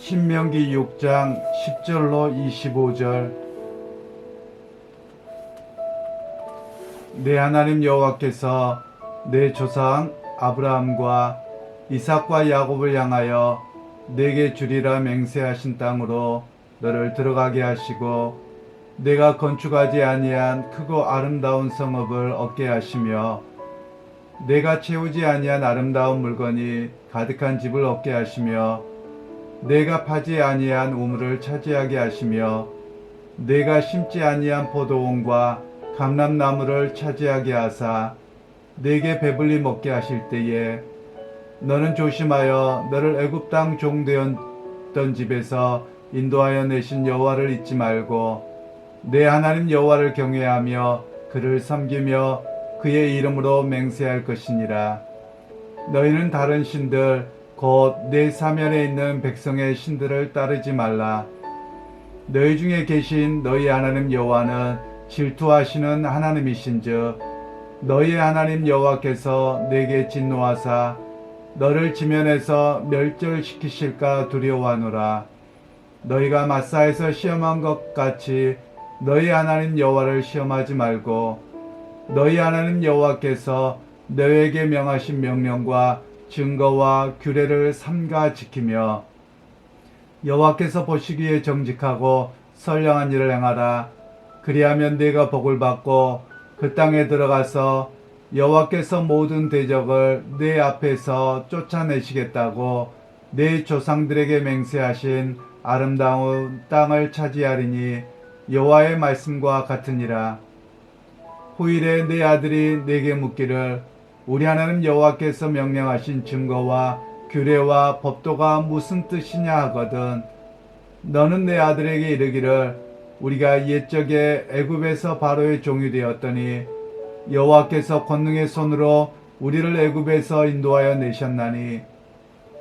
신명기 6장 10절로 25절. 내 하나님 여호와께서 내 조상 아브라함과 이삭과 야곱을 향하여 내게 주리라 맹세하신 땅으로 너를 들어가게 하시고 내가 건축하지 아니한 크고 아름다운 성읍을 얻게 하시며 내가 채우지 아니한 아름다운 물건이 가득한 집을 얻게 하시며 내가 파지 아니한 우물을 차지하게 하시며 내가 심지 아니한 포도원과 감람나무를 차지하게 하사 내게 배불리 먹게 하실 때에 너는 조심하여 너를 애굽 땅 종되었던 집에서 인도하여 내신 여호와를 잊지 말고 내 하나님 여호와를 경외하며 그를 섬기며 그의 이름으로 맹세할 것이니라. 너희는 다른 신들 곧 내 사면에 있는 백성의 신들을 따르지 말라. 너희 중에 계신 너희 하나님 여호와는 질투하시는 하나님이신즉 너희 하나님 여호와께서 내게 진노하사 너를 지면에서 멸절시키실까 두려워하노라. 너희가 마사에서 시험한 것 같이 너희 하나님 여호와를 시험하지 말고 너희 하나님 여호와께서 너희에게 명하신 명령과 증거와 규례를 삼가 지키며 여호와께서 보시기에 정직하고 선량한 일을 행하라. 그리하면 네가 복을 받고 그 땅에 들어가서 여호와께서 모든 대적을 내 앞에서 쫓아내시겠다고 내 조상들에게 맹세하신 아름다운 땅을 차지하리니 여호와의 말씀과 같으니라. 후일에 내 아들이 내게 묻기를 우리 하나님 여호와께서 명령하신 증거와 규례와 법도가 무슨 뜻이냐 하거든 너는 내 아들에게 이르기를 우리가 옛적에 애굽에서 바로의 종이 되었더니 여호와께서 권능의 손으로 우리를 애굽에서 인도하여 내셨나니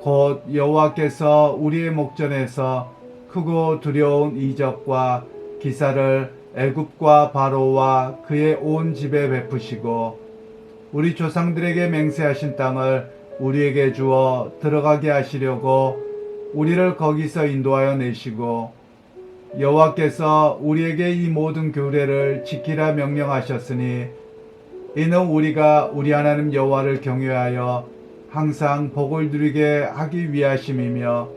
곧 여호와께서 우리의 목전에서 크고 두려운 이적과 기사를 애굽과 바로와 그의 온 집에 베푸시고 우리 조상들에게 맹세하신 땅을 우리에게 주어 들어가게 하시려고 우리를 거기서 인도하여 내시고 여호와께서 우리에게 이 모든 규례를 지키라 명령하셨으니 이는 우리가 우리 하나님 여호와를 경외하여 항상 복을 누리게 하기 위하심이며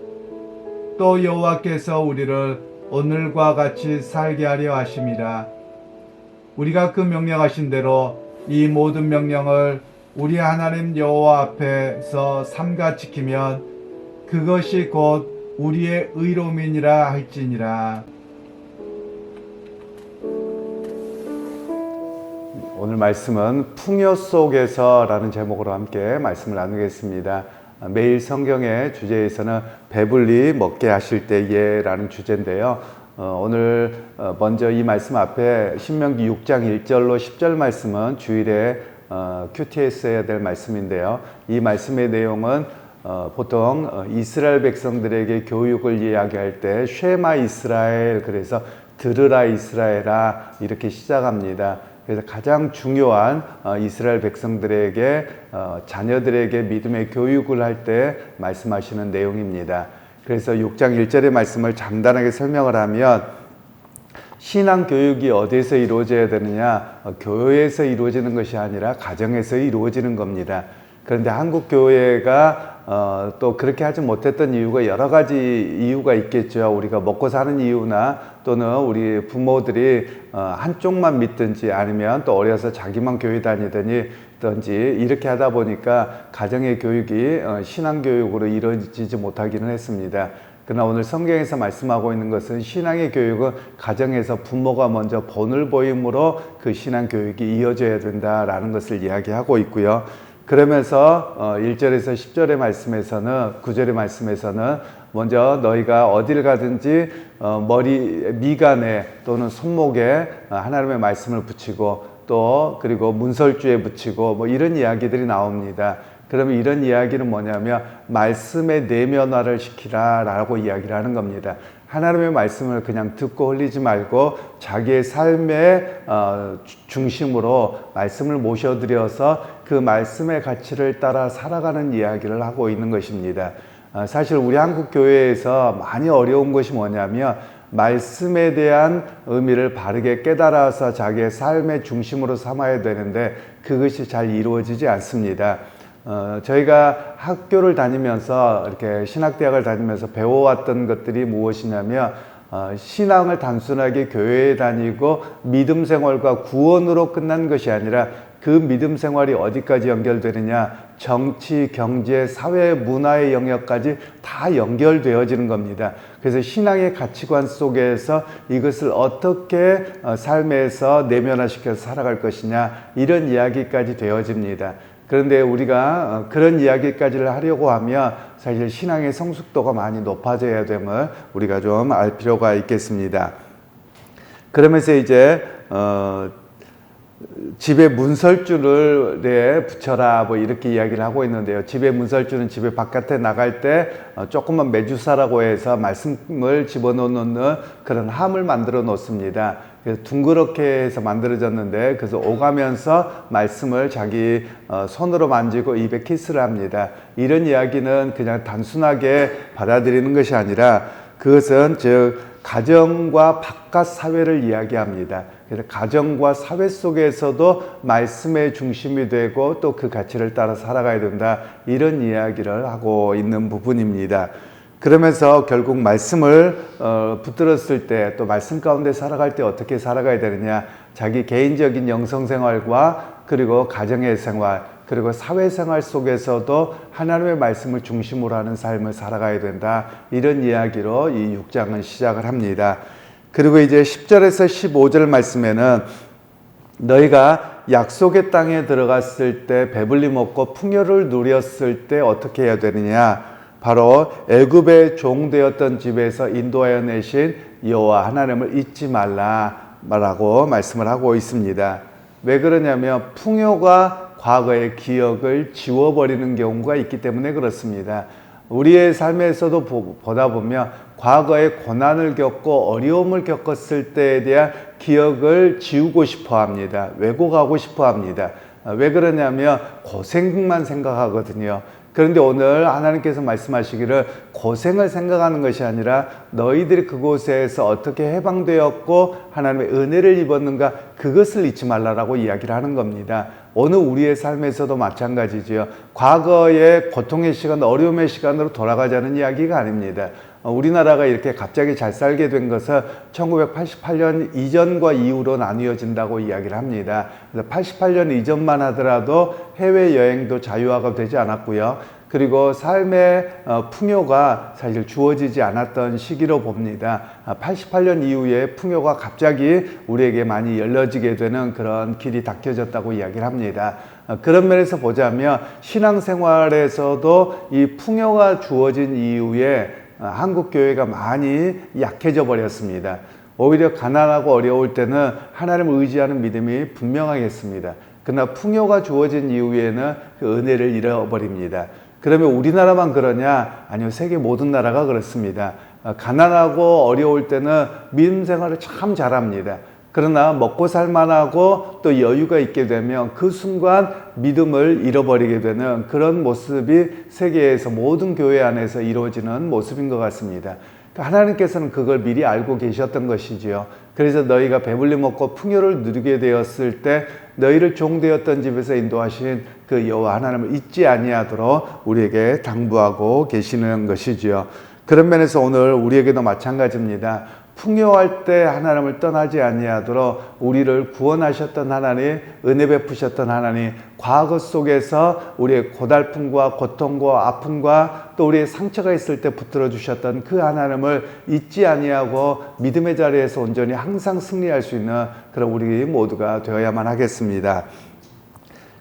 또 여호와께서 우리를 오늘과 같이 살게 하려 하심이라. 우리가 그 명령하신 대로 이 모든 명령을 우리 하나님 여호와 앞에서 삼가 지키면 그것이 곧 우리의 의로움이니라 할지니라. 오늘 말씀은 풍요 속에서라는 제목으로 함께 말씀을 나누겠습니다. 매일 성경의 주제에서는 배불리 먹게 하실 때에 라는 주제인데요. 오늘 먼저 이 말씀 앞에 신명기 6장 1절로 10절 말씀은 주일에 QTS 해야 될 말씀인데요. 이 말씀의 내용은 보통 이스라엘 백성들에게 교육을 이야기할 때 쉐마 이스라엘, 그래서 들으라 이스라엘아 이렇게 시작합니다. 그래서 가장 중요한 이스라엘 백성들에게 자녀들에게 믿음의 교육을 할 때 말씀하시는 내용입니다. 그래서 6장 1절의 말씀을 간단하게 설명을 하면 신앙 교육이 어디에서 이루어져야 되느냐? 교회에서 이루어지는 것이 아니라 가정에서 이루어지는 겁니다. 그런데 한국 교회가 또 그렇게 하지 못했던 이유가 여러 가지 이유가 있겠죠. 우리가 먹고 사는 이유나 또는 우리 부모들이 한쪽만 믿든지 아니면 또 어려서 자기만 교회 다니든지 이렇게 하다 보니까 가정의 교육이 신앙 교육으로 이루어지지 못하기는 했습니다. 그러나 오늘 성경에서 말씀하고 있는 것은 신앙의 교육은 가정에서 부모가 먼저 본을 보임으로 그 신앙 교육이 이어져야 된다라는 것을 이야기하고 있고요. 그러면서 1절에서 10절의 말씀에서는 9절의 말씀에서는 먼저 너희가 어딜 가든지 미간에 또는 손목에 하나님의 말씀을 붙이고 또 그리고 문설주에 붙이고 뭐 이런 이야기들이 나옵니다. 그러면 이런 이야기는 뭐냐면 말씀의 내면화를 시키라 라고 이야기를 하는 겁니다. 하나님의 말씀을 그냥 듣고 흘리지 말고 자기의 삶의 중심으로 말씀을 모셔드려서 그 말씀의 가치를 따라 살아가는 이야기를 하고 있는 것입니다. 사실 우리 한국 교회에서 많이 어려운 것이 뭐냐면 말씀에 대한 의미를 바르게 깨달아서 자기의 삶의 중심으로 삼아야 되는데 그것이 잘 이루어지지 않습니다. 저희가 학교를 다니면서 이렇게 신학대학을 다니면서 배워왔던 것들이 무엇이냐면 신앙을 단순하게 교회에 다니고 믿음 생활과 구원으로 끝난 것이 아니라 그 믿음 생활이 어디까지 연결되느냐, 정치, 경제, 사회, 문화의 영역까지 다 연결되어지는 겁니다. 그래서 신앙의 가치관 속에서 이것을 어떻게 삶에서 내면화시켜서 살아갈 것이냐, 이런 이야기까지 되어집니다. 그런데 우리가 그런 이야기까지를 하려고 하면 사실 신앙의 성숙도가 많이 높아져야 됨을 우리가 좀 알 필요가 있겠습니다. 그러면서 이제 집에 문설주를 붙여라 뭐 이렇게 이야기를 하고 있는데요. 집에 문설주는 집에 바깥에 나갈 때 조그만 메주사라고 해서 말씀을 집어넣는 그런 함을 만들어 놓습니다. 그래서 둥그렇게 해서 만들어졌는데 그래서 오가면서 말씀을 자기 손으로 만지고 입에 키스를 합니다. 이런 이야기는 그냥 단순하게 받아들이는 것이 아니라 그것은 즉 가정과 바깥 사회를 이야기합니다. 그래서 가정과 사회 속에서도 말씀의 중심이 되고 또 그 가치를 따라 살아가야 된다. 이런 이야기를 하고 있는 부분입니다. 그러면서 결국 말씀을 붙들었을 때 또 말씀 가운데 살아갈 때 어떻게 살아가야 되느냐, 자기 개인적인 영성생활과 그리고 가정의 생활 그리고 사회생활 속에서도 하나님의 말씀을 중심으로 하는 삶을 살아가야 된다. 이런 이야기로 이 6장은 시작을 합니다. 그리고 이제 10절에서 15절 말씀에는 너희가 약속의 땅에 들어갔을 때 배불리 먹고 풍요를 누렸을 때 어떻게 해야 되느냐, 바로 애굽의 종 되었던 집에서 인도하여 내신 여호와 하나님을 잊지 말라라고 말씀을 하고 있습니다. 왜 그러냐면 풍요가 과거의 기억을 지워버리는 경우가 있기 때문에 그렇습니다. 우리의 삶에서도 보다 보면 과거에 고난을 겪고 어려움을 겪었을 때에 대한 기억을 지우고 싶어 합니다. 왜곡하고 싶어 합니다. 왜 그러냐면 고생만 생각하거든요. 그런데 오늘 하나님께서 말씀하시기를 고생을 생각하는 것이 아니라 너희들이 그곳에서 어떻게 해방되었고 하나님의 은혜를 입었는가, 그것을 잊지 말라라고 이야기를 하는 겁니다. 오늘 우리의 삶에서도 마찬가지죠. 과거의 고통의 시간, 어려움의 시간으로 돌아가자는 이야기가 아닙니다. 우리나라가 이렇게 갑자기 잘 살게 된 것은 1988년 이전과 이후로 나뉘어진다고 이야기를 합니다. 그래서 88년 이전만 하더라도 해외여행도 자유화가 되지 않았고요. 그리고 삶의 풍요가 사실 주어지지 않았던 시기로 봅니다. 88년 이후에 풍요가 갑자기 우리에게 많이 열려지게 되는 그런 길이 닫혀졌다고 이야기를 합니다. 그런 면에서 보자면 신앙생활에서도 이 풍요가 주어진 이후에 한국 교회가 많이 약해져 버렸습니다. 오히려 가난하고 어려울 때는 하나님을 의지하는 믿음이 분명하겠습니다. 그러나 풍요가 주어진 이후에는 그 은혜를 잃어버립니다. 그러면 우리나라만 그러냐? 아니요, 세계 모든 나라가 그렇습니다. 가난하고 어려울 때는 믿음 생활을 참 잘합니다. 그러나 먹고 살만하고 또 여유가 있게 되면 그 순간 믿음을 잃어버리게 되는 그런 모습이 세계에서 모든 교회 안에서 이루어지는 모습인 것 같습니다. 하나님께서는 그걸 미리 알고 계셨던 것이지요. 그래서 너희가 배불리 먹고 풍요를 누리게 되었을 때 너희를 종되었던 집에서 인도하신 그 여호와 하나님을 잊지 아니하도록 우리에게 당부하고 계시는 것이지요. 그런 면에서 오늘 우리에게도 마찬가지입니다. 풍요할 때 하나님을 떠나지 아니하도록 우리를 구원하셨던 하나님, 은혜 베푸셨던 하나님, 과거 속에서 우리의 고달픔과 고통과 아픔과 또 우리의 상처가 있을 때 붙들어 주셨던 그 하나님을 잊지 아니하고 믿음의 자리에서 온전히 항상 승리할 수 있는 그런 우리 모두가 되어야만 하겠습니다.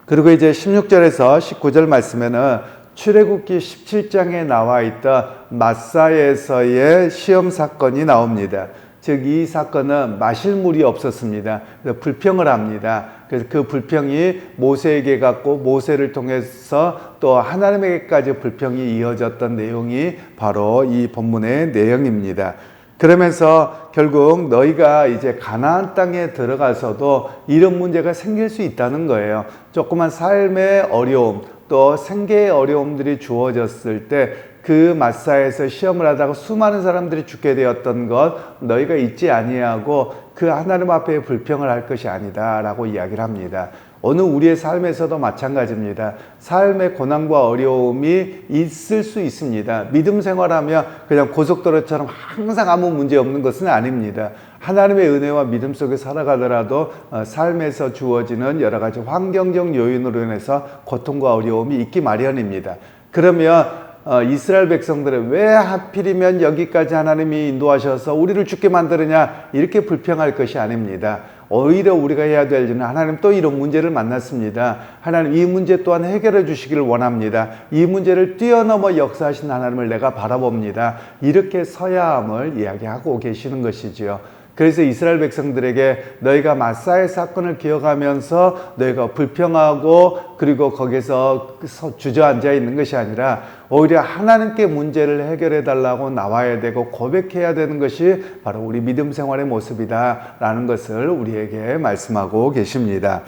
그리고 이제 16절에서 19절 말씀에는 출애굽기 17장에 나와 있던 마사에서의 시험 사건이 나옵니다. 즉 이 사건은 마실 물이 없었습니다. 그래서 불평을 합니다. 그래서 그 불평이 모세에게 갔고 모세를 통해서 또 하나님에게까지 불평이 이어졌던 내용이 바로 이 본문의 내용입니다. 그러면서 결국 너희가 이제 가나안 땅에 들어가서도 이런 문제가 생길 수 있다는 거예요. 조그만 삶의 어려움, 또 생계의 어려움들이 주어졌을 때 그 마사에서 시험을 하다가 수많은 사람들이 죽게 되었던 것 너희가 잊지 아니하고 그 하나님 앞에 불평을 할 것이 아니다 라고 이야기를 합니다. 오늘 우리의 삶에서도 마찬가지입니다. 삶의 고난과 어려움이 있을 수 있습니다. 믿음 생활하며 그냥 고속도로처럼 항상 아무 문제 없는 것은 아닙니다. 하나님의 은혜와 믿음 속에 살아가더라도 삶에서 주어지는 여러 가지 환경적 요인으로 인해서 고통과 어려움이 있기 마련입니다. 그러면 이스라엘 백성들은 왜 하필이면 여기까지 하나님이 인도하셔서 우리를 죽게 만드느냐 이렇게 불평할 것이 아닙니다. 오히려 우리가 해야 될 일은 하나님 또 이런 문제를 만났습니다. 하나님 이 문제 또한 해결해 주시기를 원합니다. 이 문제를 뛰어넘어 역사하신 하나님을 내가 바라봅니다. 이렇게 서야 함을 이야기하고 계시는 것이지요. 그래서 이스라엘 백성들에게 너희가 마사의 사건을 기억하면서 너희가 불평하고 그리고 거기서 주저앉아 있는 것이 아니라 오히려 하나님께 문제를 해결해 달라고 나와야 되고 고백해야 되는 것이 바로 우리 믿음 생활의 모습이다 라는 것을 우리에게 말씀하고 계십니다.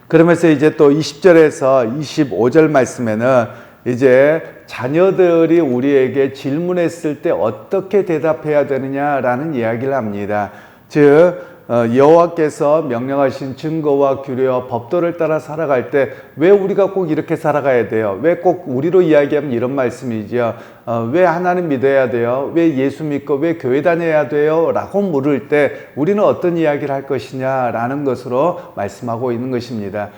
그러면서 이제 또 20절에서 25절 말씀에는 이제 자녀들이 우리에게 질문했을 때 어떻게 대답해야 되느냐라는 이야기를 합니다. 즉 여호와께서 명령하신 증거와 규례와 법도를 따라 살아갈 때 왜 우리가 꼭 이렇게 살아가야 돼요? 왜 꼭 우리로 이야기하면 이런 말씀이죠. 왜 하나님 믿어야 돼요? 왜 예수 믿고 왜 교회 다녀야 돼요? 라고 물을 때 우리는 어떤 이야기를 할 것이냐라는 것으로 말씀하고 있는 것입니다.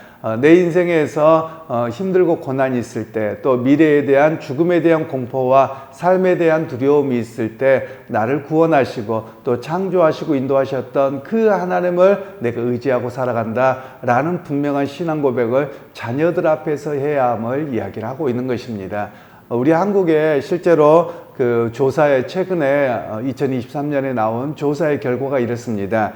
내 인생에서 힘들고 고난이 있을 때, 또 미래에 대한 죽음에 대한 공포와 삶에 대한 두려움이 있을 때 나를 구원하시고 또 창조하시고 인도하셨던 그 하나님을 내가 의지하고 살아간다 라는 분명한 신앙 고백을 자녀들 앞에서 해야 함을 이야기를 하고 있는 것입니다. 우리 한국에 실제로 그 조사에 최근에 2023년에 나온 조사의 결과가 이렇습니다.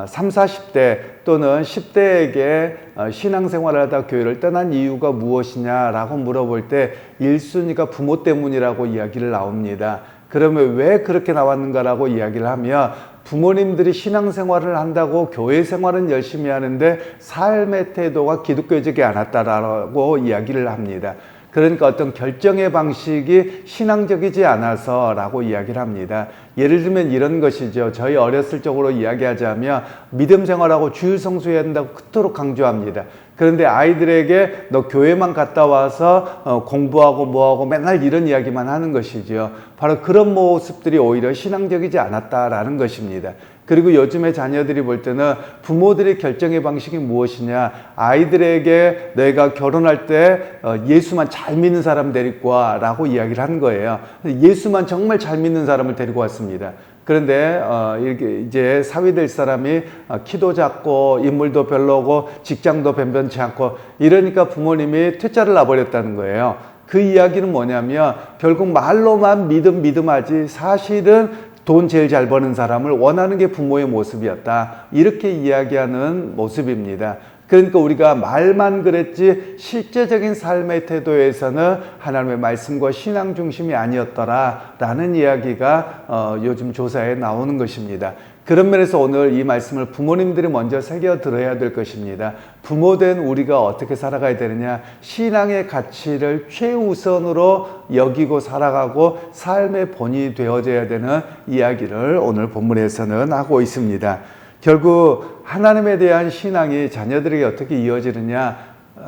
30, 40대 또는 10대에게 신앙생활을 하다 교회를 떠난 이유가 무엇이냐라고 물어볼 때 1순위가 부모 때문이라고 이야기를 나옵니다. 그러면 왜 그렇게 나왔는가라고 이야기를 하면 부모님들이 신앙생활을 한다고 교회 생활은 열심히 하는데 삶의 태도가 기독교적이 않았다라고 이야기를 합니다. 그러니까 어떤 결정의 방식이 신앙적이지 않아서 라고 이야기를 합니다. 예를 들면 이런 것이죠. 저희 어렸을 적으로 이야기하자면 믿음 생활하고 주일 성수해야 된다고 그토록 강조합니다. 그런데 아이들에게 너 교회만 갔다 와서 공부하고 뭐하고 맨날 이런 이야기만 하는 것이죠. 바로 그런 모습들이 오히려 신앙적이지 않았다라는 것입니다. 그리고 요즘에 자녀들이 볼 때는 부모들의 결정의 방식이 무엇이냐, 아이들에게 내가 결혼할 때 예수만 잘 믿는 사람 데리고 와 라고 이야기를 한 거예요. 예수만 정말 잘 믿는 사람을 데리고 왔습니다. 그런데 이렇게 이제 사위 될 사람이 키도 작고 인물도 별로고 직장도 변변치 않고 이러니까 부모님이 퇴짜를 놔버렸다는 거예요. 그 이야기는 뭐냐면 결국 말로만 믿음하지 사실은 돈 제일 잘 버는 사람을 원하는 게 부모의 모습이었다. 이렇게 이야기하는 모습입니다. 그러니까 우리가 말만 그랬지 실제적인 삶의 태도에서는 하나님의 말씀과 신앙 중심이 아니었더라 라는 이야기가 요즘 조사에 나오는 것입니다. 그런 면에서 오늘 이 말씀을 부모님들이 먼저 새겨 들어야 될 것입니다. 부모된 우리가 어떻게 살아가야 되느냐, 신앙의 가치를 최우선으로 여기고 살아가고 삶의 본이 되어져야 되는 이야기를 오늘 본문에서는 하고 있습니다. 결국 하나님에 대한 신앙이 자녀들에게 어떻게 이어지느냐,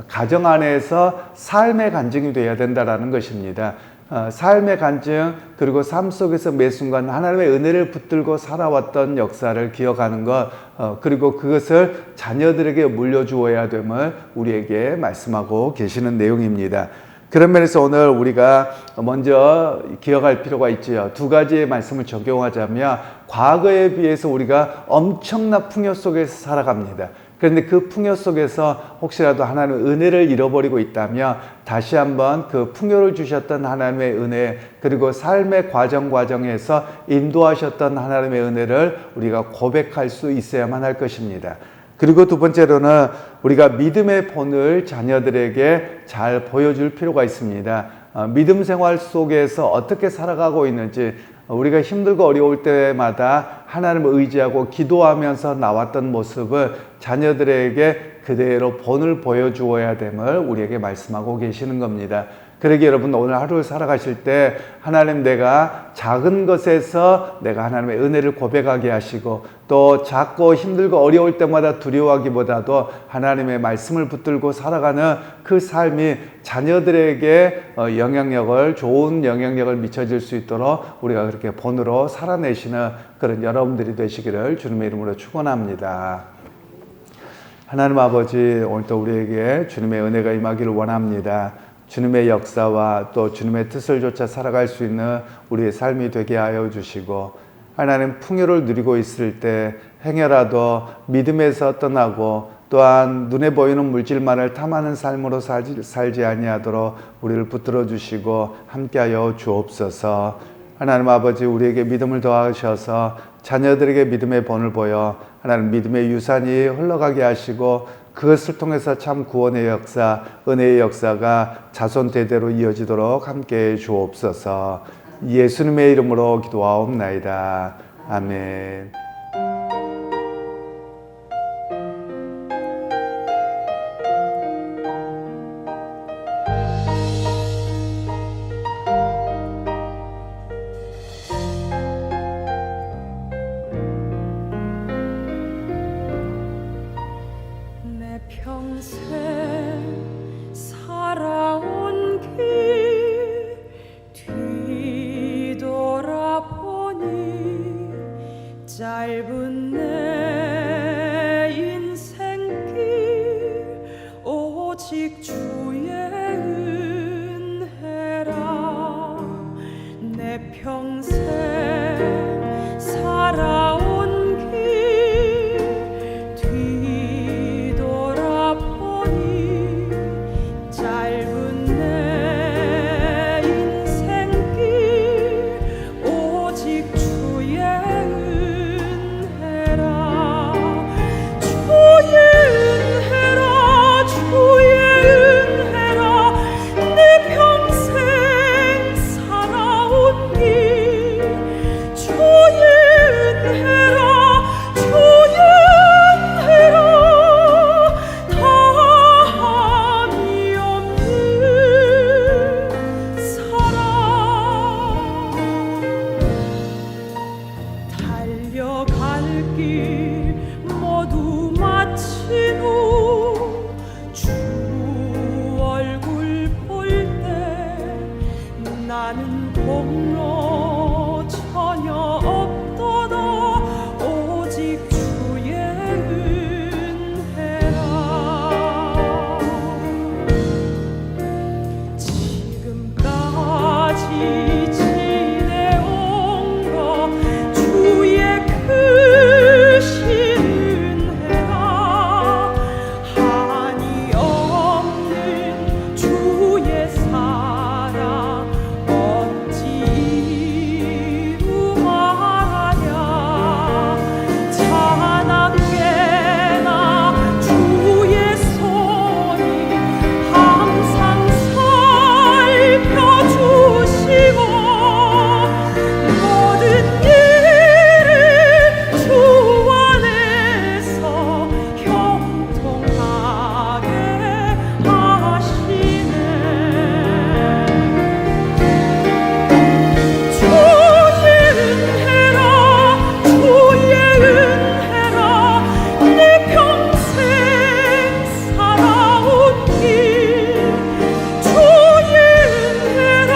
가정 안에서 삶의 간증이 되어야 된다는 것입니다. 삶의 간증, 그리고 삶 속에서 매 순간 하나님의 은혜를 붙들고 살아왔던 역사를 기억하는 것, 그리고 그것을 자녀들에게 물려주어야 됨을 우리에게 말씀하고 계시는 내용입니다. 그런 면에서 오늘 우리가 먼저 기억할 필요가 있지요. 두 가지의 말씀을 적용하자면 과거에 비해서 우리가 엄청난 풍요 속에서 살아갑니다. 그런데 그 풍요 속에서 혹시라도 하나님의 은혜를 잃어버리고 있다면 다시 한번 그 풍요를 주셨던 하나님의 은혜, 그리고 삶의 과정에서 인도하셨던 하나님의 은혜를 우리가 고백할 수 있어야만 할 것입니다. 그리고 두 번째로는 우리가 믿음의 본을 자녀들에게 잘 보여줄 필요가 있습니다. 믿음 생활 속에서 어떻게 살아가고 있는지, 우리가 힘들고 어려울 때마다 하나님을 의지하고 기도하면서 나왔던 모습을 자녀들에게 그대로 본을 보여주어야 됨을 우리에게 말씀하고 계시는 겁니다. 그러기 여러분 오늘 하루를 살아가실 때 하나님 내가 작은 것에서 내가 하나님의 은혜를 고백하게 하시고 또 작고 힘들고 어려울 때마다 두려워하기보다도 하나님의 말씀을 붙들고 살아가는 그 삶이 자녀들에게 좋은 영향력을 미쳐질 수 있도록 우리가 그렇게 본으로 살아내시는 그런 여러분들이 되시기를 주님의 이름으로 축원합니다. 하나님 아버지, 오늘도 우리에게 주님의 은혜가 임하기를 원합니다. 주님의 역사와 또 주님의 뜻을 좇아 살아갈 수 있는 우리의 삶이 되게 하여 주시고, 하나님 풍요를 누리고 있을 때 행여라도 믿음에서 떠나고 또한 눈에 보이는 물질만을 탐하는 삶으로 살지 아니하도록 우리를 붙들어 주시고 함께하여 주옵소서. 하나님 아버지, 우리에게 믿음을 더하셔서 자녀들에게 믿음의 본을 보여 하나님 믿음의 유산이 흘러가게 하시고 그것을 통해서 참 구원의 역사, 은혜의 역사가 자손 대대로 이어지도록 함께해 주옵소서. 예수님의 이름으로 기도하옵나이다. 아멘. 평생 살아온 길 뒤돌아보니 짧은 내 인생길 오직 주의 은혜라. 내 평생 살아온 길 뒤돌아보니 짧은 내 인생길 오직 주의 은혜라. 주의 은혜라, 주의 은혜라. 내 평생 살아온 길 주의 은혜라, 주의 은혜라. 다함이 없는 사랑 달려갈 길 모두 마친 후 주 얼굴 볼 때 나는 공로 전혀 없도다 오직 주의 은혜라. 지금까지 지내온 것 주의 크신 은혜라. 한이 없는 주의 사랑 어찌 이루 말하랴. 자나깨나 주의 손이 항상 살펴주시고 모든 일을 주 안에서 형통하게 하시네. 주의 은혜라, 주의 은혜라. 내 평생 살아온 길 주의 은혜라,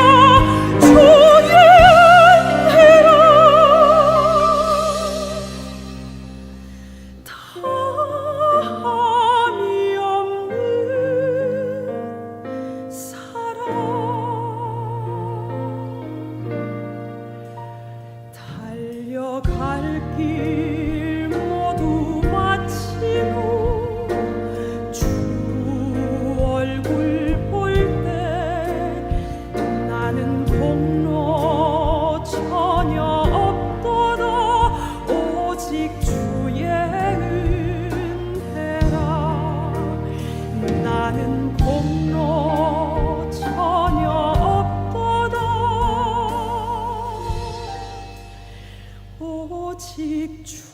주의 은혜라. 다함이 없는 사랑 달려갈 길 모두 마치고 주 얼굴 볼 때 나는 공로 전혀 없도다 오직 주의 은혜라. 나는 공로 전혀 없도다 오직 주